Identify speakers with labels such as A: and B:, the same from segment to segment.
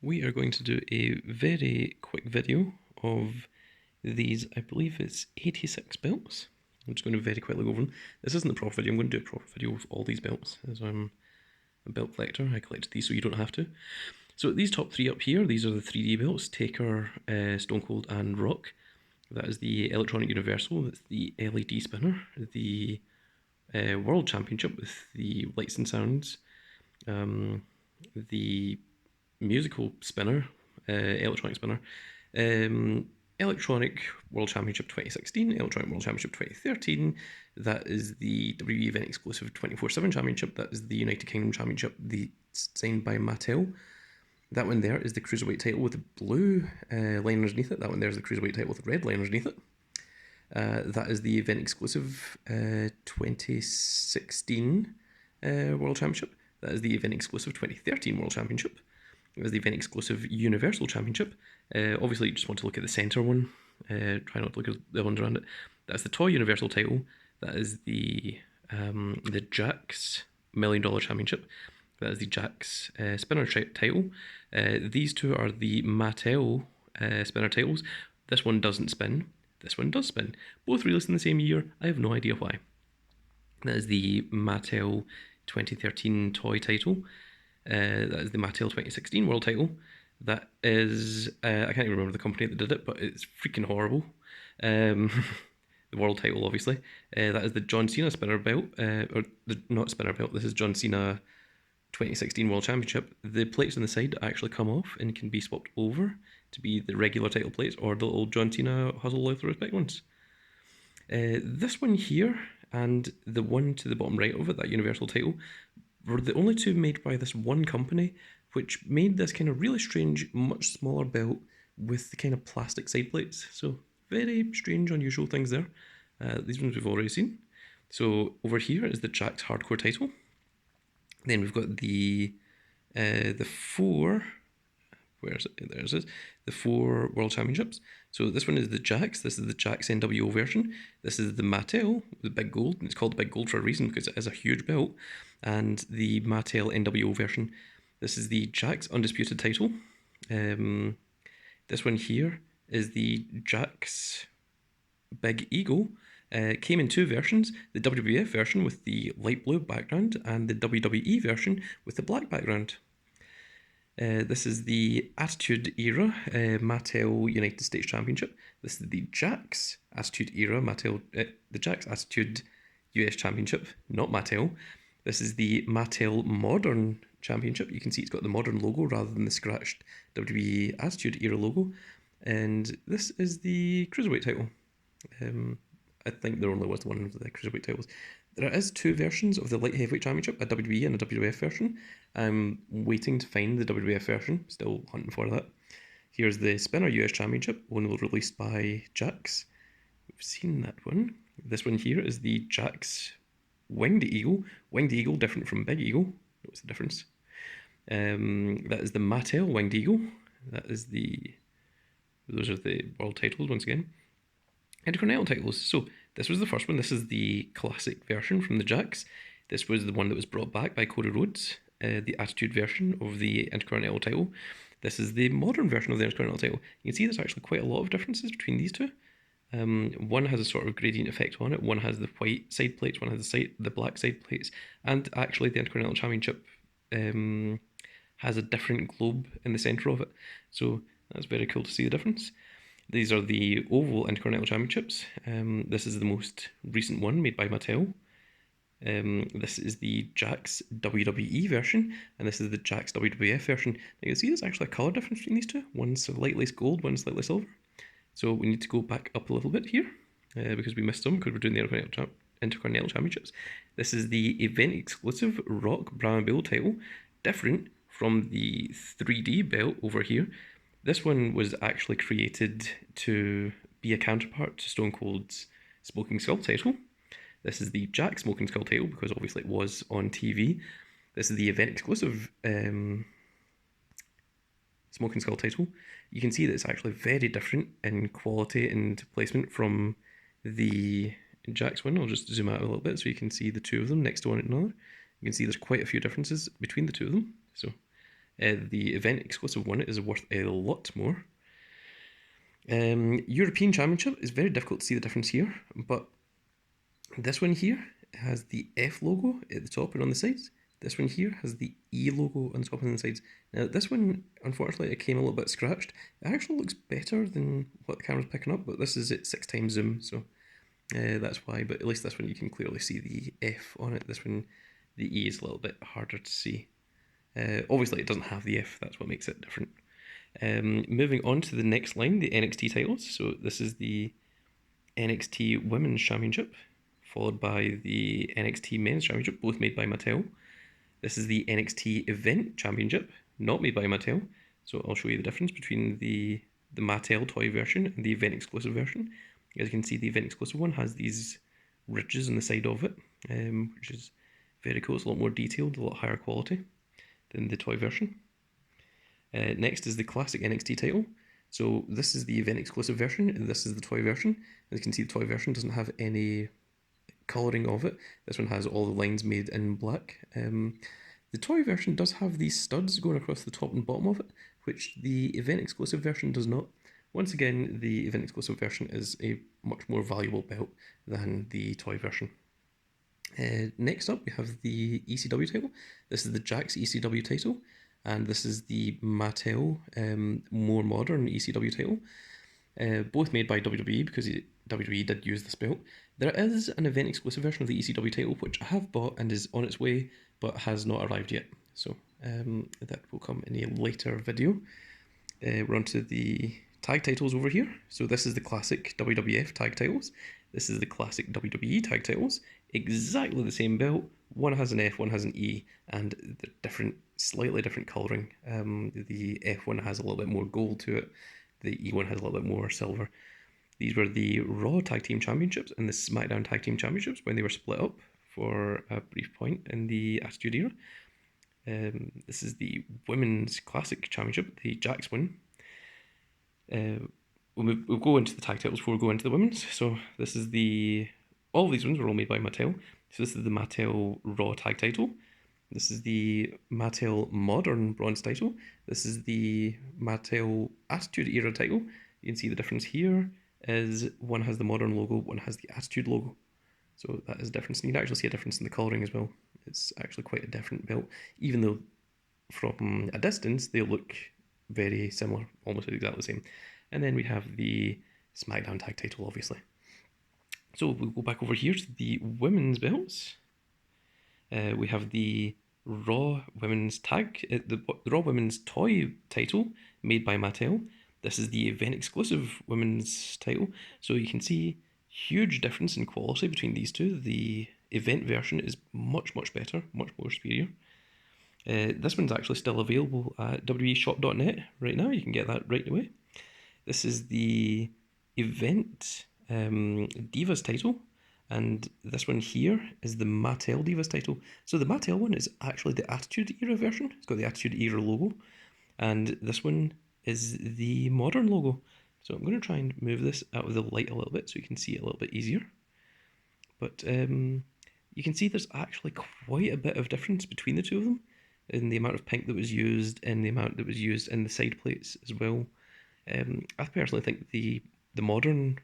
A: we are going to do a very quick video of these, I believe it's 86 belts. I'm just going to very quickly go over them. This isn't the proper video, I'm going to do a proper video of all these belts, as I'm a belt collector. I collected these so you don't have to. So these top three up here, these are the 3D belts, Taker, Stone Cold and Rock. That is the Electronic Universal, that's the LED spinner, the World Championship with the lights and sounds, the musical spinner, electronic spinner, Electronic World Championship 2016, Electronic World Championship 2013, that is the WWE event exclusive 24/7 Championship, that is the United Kingdom Championship, signed by Mattel. That one there is the Cruiserweight title with the blue line underneath it, that one there is the Cruiserweight title with the red line underneath it. That is the event exclusive 2016 World Championship, that is the event exclusive 2013 World Championship. It was the event exclusive Universal Championship. Obviously, you just want to look at the centre one. Try not to look at the ones around it. That's the Toy Universal title. That is the Jakks $1 Million Championship. That is the Jakks Spinner title. These two are the Mattel spinner titles. This one doesn't spin. This one does spin. Both released in the same year. I have no idea why. That is the Mattel 2013 Toy title. That is the Mattel 2016 World title. That is, I can't even remember the company that did it, but it's freaking horrible. The World title, obviously. That is the John Cena spinner belt, not spinner belt, this is John Cena 2016 World Championship. The plates on the side actually come off and can be swapped over to be the regular title plates or the little John Cena Hustle Life the Respect ones. This one here and the one to the bottom right of it, that Universal title, were the only two made by this one company, which made this kind of really strange, much smaller belt with the kind of plastic side plates. So very strange, unusual things there. These ones we've already seen. So over here is the Jakks Hardcore title. Then we've got the four, where is it? There it is. The 4 World Championships. So this one is the Jakks. This is the Jakks NWO version. This is the Mattel, the big gold. And it's called the big gold for a reason because it is a huge belt. And the Mattel NWO version. This is the Jakks Undisputed title. This one here is the Jakks Big Eagle. Came in 2 versions, the WWF version with the light blue background and the WWE version with the black background. This is the Attitude Era Mattel United States Championship. This is the Jakks Attitude Era Mattel, the Jakks Attitude US Championship, not Mattel. This is the Mattel Modern Championship. You can see it's got the modern logo rather than the scratched WWE Attitude Era logo. And this is the Cruiserweight title. I think there only was one of the Cruiserweight titles. There is 2 versions of the Light Heavyweight Championship, a WWE and a WWF version. I'm waiting to find the WWF version, still hunting for that. Here's the Spinner US Championship, one was released by Jakks. We've seen that one. This one here is the Jakks Winged Eagle. Winged Eagle, different from Big Eagle. What's the difference? That is the Mattel Winged Eagle. Those are the world titles once again. Intercontinental titles. So this was the first one. This is the classic version from the Jakks. This was the one that was brought back by Cody Rhodes, the Attitude version of the Intercontinental title. This is the modern version of the Intercontinental title. You can see there's actually quite a lot of differences between these two. One has a sort of gradient effect on it. One has the white side plates. One has the black side plates. And actually, the Intercontinental Championship has a different globe in the centre of it. So that's very cool to see the difference. These are the Oval Intercontinental Championships. This is the most recent one made by Mattel. This is the Jakks WWE version, and this is the Jakks WWF version. Now you can see there's actually a colour difference between these two. One's slightly gold, one's slightly silver. So we need to go back up a little bit here, because we missed some because we're doing the Intercontinental Championships. This is the event exclusive Rock Brown Bull title, different from the 3D belt over here. This one was actually created to be a counterpart to Stone Cold's Smoking Skull title. This is the Jakks Smoking Skull title because obviously it was on TV. This is the event exclusive Smoking Skull title. You can see that it's actually very different in quality and placement from the Jakks one. I'll just zoom out a little bit so you can see the two of them next to one another. You can see there's quite a few differences between the two of them. So The event exclusive one is worth a lot more. European Championship is very difficult to see the difference here, but this one here has the F logo at the top and on the sides. This one here has the E logo on the top and on the sides. Now this one, unfortunately, it came a little bit scratched. It actually looks better than what the camera's picking up, but this is at 6x zoom, so that's why. But at least this one you can clearly see the F on it. This one, the E is a little bit harder to see. Obviously it doesn't have the F, that's what makes it different. Moving on to the next line, the NXT titles. So this is the NXT Women's Championship, followed by the NXT Men's Championship, both made by Mattel. This is the NXT Event Championship, not made by Mattel. So I'll show you the difference between the Mattel toy version and the event exclusive version. As you can see, the event exclusive one has these ridges on the side of it, which is very cool. It's a lot more detailed, a lot higher quality than the toy version. Next is the classic NXT title. So this is the event exclusive version, and this is the toy version. As you can see, the toy version doesn't have any colouring of it. This one has all the lines made in black. The toy version does have these studs going across the top and bottom of it, which the event exclusive version does not. Once again, the event exclusive version is a much more valuable belt than the toy version. Next up, we have the ECW title. This is the Jakks ECW title, and this is the Mattel more modern ECW title. Both made by WWE, because WWE did use this belt. There is an event exclusive version of the ECW title, which I have bought and is on its way, but has not arrived yet. So that will come in a later video. We're on to the tag titles over here. So this is the classic WWF tag titles. This is the classic WWE tag titles. Exactly the same belt. One has an F, one has an E, and they're different, slightly different colouring. The F one has a little bit more gold to it. The E one has a little bit more silver. These were the Raw Tag Team Championships and the SmackDown Tag Team Championships when they were split up for a brief point in the Attitude Era. This is the Women's Classic Championship, the Jakks one. We'll go into the tag titles before we go into the women's. So this is all of these ones were all made by Mattel. So this is the Mattel Raw Tag title. This is the Mattel Modern Bronze title. This is the Mattel Attitude Era title. You can see the difference here is one has the Modern logo, one has the Attitude logo. So that is a difference. And you can actually see a difference in the colouring as well. It's actually quite a different belt, even though from a distance they look very similar, almost exactly the same. And then we have the SmackDown Tag title, obviously. So we'll go back over here to the women's belts. We have the Raw Women's the Raw Women's Toy title made by Mattel. This is the event exclusive women's title. So you can see huge difference in quality between these two. The event version is much better, much more superior. This one's actually still available at weshop.net right now. You can get that right away. This is the event Divas title, and this one here is the Mattel Divas title. So the Mattel one is actually the Attitude Era version. It's got the Attitude Era logo, and this one is the modern logo. So I'm going to try and move this out of the light a little bit so you can see it a little bit easier. But you can see there's actually quite a bit of difference between the two of them in the amount of pink that was used and the amount that was used in the side plates as well. I personally think the modern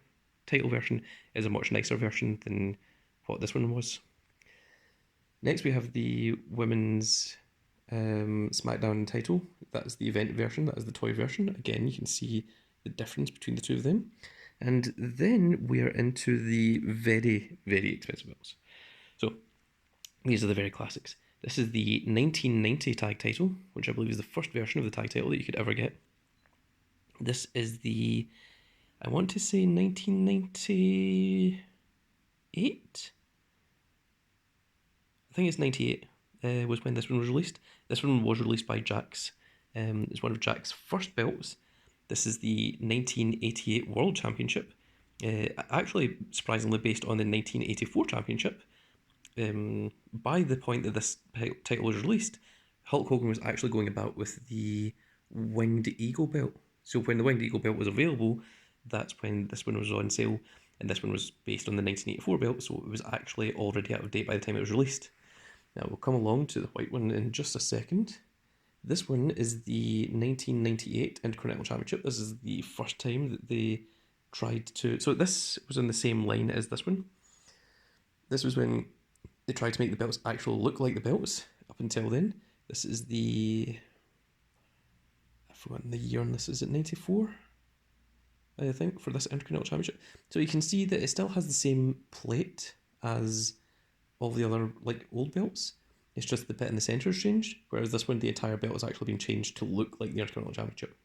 A: title version is a much nicer version than what this one was. Next we have the women's SmackDown title. That's the event version, that is the toy version. Again, you can see the difference between the two of them. And then we are into the very expensive belts. So these are the very classics. This is the 1990 tag title, which I believe is the first version of the tag title that you could ever get. This is the, I want to say 1998? I think it's 98 was when this one was released. This one was released by Jakks. It's one of Jakks' first belts. This is the 1988 World Championship. Actually, surprisingly, based on the 1984 Championship. By the point that this title was released, Hulk Hogan was actually going about with the Winged Eagle belt. So when the Winged Eagle belt was available, that's when this one was on sale, and this one was based on the 1984 belt, so it was actually already out of date by the time it was released. Now we'll come along to the white one in just a second. This one is the 1998 Intercontinental Championship. This is the first time that they tried to... So this was on the same line as this one. This was when they tried to make the belts actually look like the belts. Up until then, this is the... I've forgotten the year on this. Is it 94? I think, for this Intercontinental Championship. So you can see that it still has the same plate as all the other like old belts. It's just the bit in the centre has changed, whereas this one, the entire belt has actually been changed to look like the Intercontinental Championship.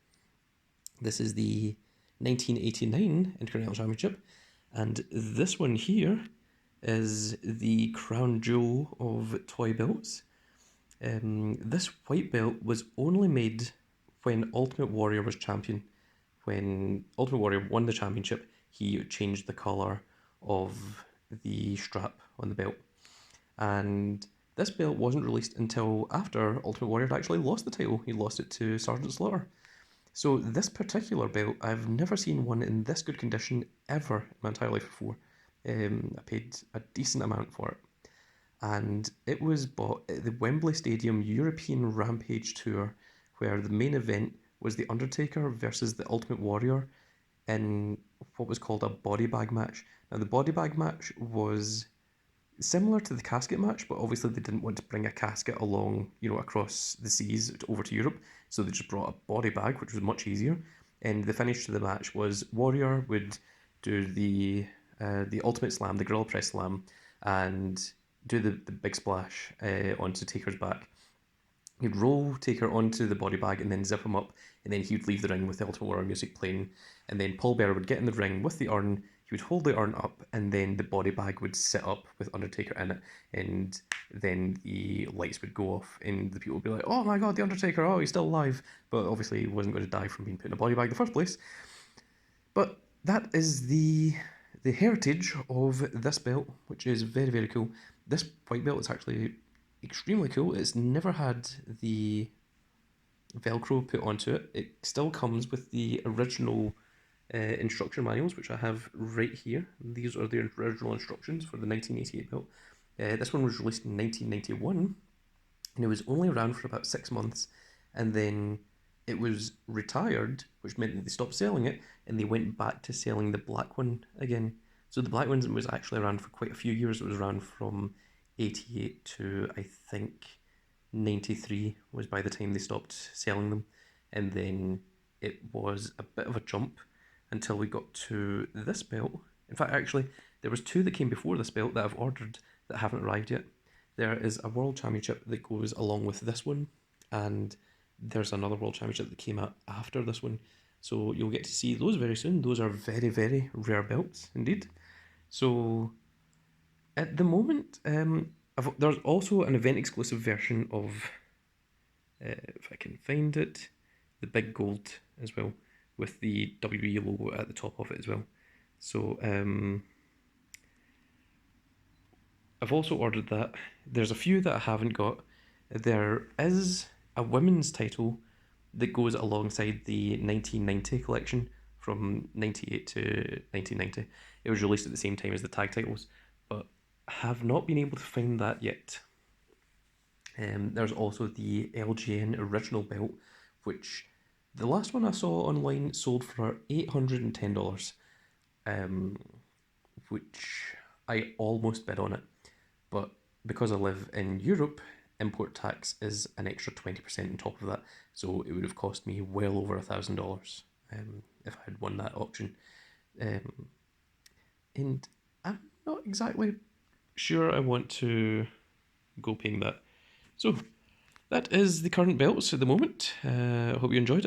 A: This is the 1989 Intercontinental Championship, and this one here is the crown jewel of toy belts. This white belt was only made when Ultimate Warrior was champion. When Ultimate Warrior won the championship, he changed the colour of the strap on the belt. And this belt wasn't released until after Ultimate Warrior had actually lost the title. He lost it to Sergeant Slaughter. So this particular belt, I've never seen one in this good condition ever in my entire life before. I paid a decent amount for it. And it was bought at the Wembley Stadium European Rampage Tour, where the main event was The Undertaker versus the Ultimate Warrior in what was called a body bag match. Now, the body bag match was similar to the casket match, but obviously they didn't want to bring a casket along, across the seas over to Europe, so they just brought a body bag, which was much easier. And the finish to the match was Warrior would do the ultimate slam, the gorilla press slam, and do the big splash onto Taker's back. He'd roll Taker onto the body bag and then zip him up, and then he would leave the ring with the Ultimate Warrior music playing. And then Paul Bearer would get in the ring with the urn, he would hold the urn up, and then the body bag would sit up with Undertaker in it, and then the lights would go off, and the people would be like, oh my god, the Undertaker, oh, he's still alive. But obviously he wasn't going to die from being put in a body bag in the first place. But that is the heritage of this belt, which is very, very cool. This white belt is actually extremely cool. It's never had the Velcro put onto it. It still comes with the original instruction manuals, which I have right here. These are the original instructions for the 1988 belt. This one was released in 1991, and it was only around for about 6 months, and then it was retired, which meant that they stopped selling it, and they went back to selling the black one again. So the black one was actually around for quite a few years. It was around from 88 to, I think, 93 was by the time they stopped selling them. And then it was a bit of a jump until we got to this belt. In fact, actually, there was 2 that came before this belt that I've ordered that haven't arrived yet. There is a World Championship that goes along with this one, and there's another World Championship that came out after this one. So you'll get to see those very soon. Those are very, very rare belts indeed. So at the moment, there's also an event exclusive version of, if I can find it, the big gold as well, with the WWE logo at the top of it as well. So I've also ordered that. There's a few that I haven't got. There is a women's title that goes alongside the 1990 collection from 98 to 1990. It was released at the same time as the tag titles, but have not been able to find that yet. There's also the LJN original belt, which the last one I saw online sold for $810, which I almost bid on it, but because I live in Europe, import tax is an extra 20% on top of that, so it would have cost me well over $1,000 if I had won that auction. And I'm not exactly sure I want to go paying that. So that is the current belts at the moment. I hope you enjoyed it.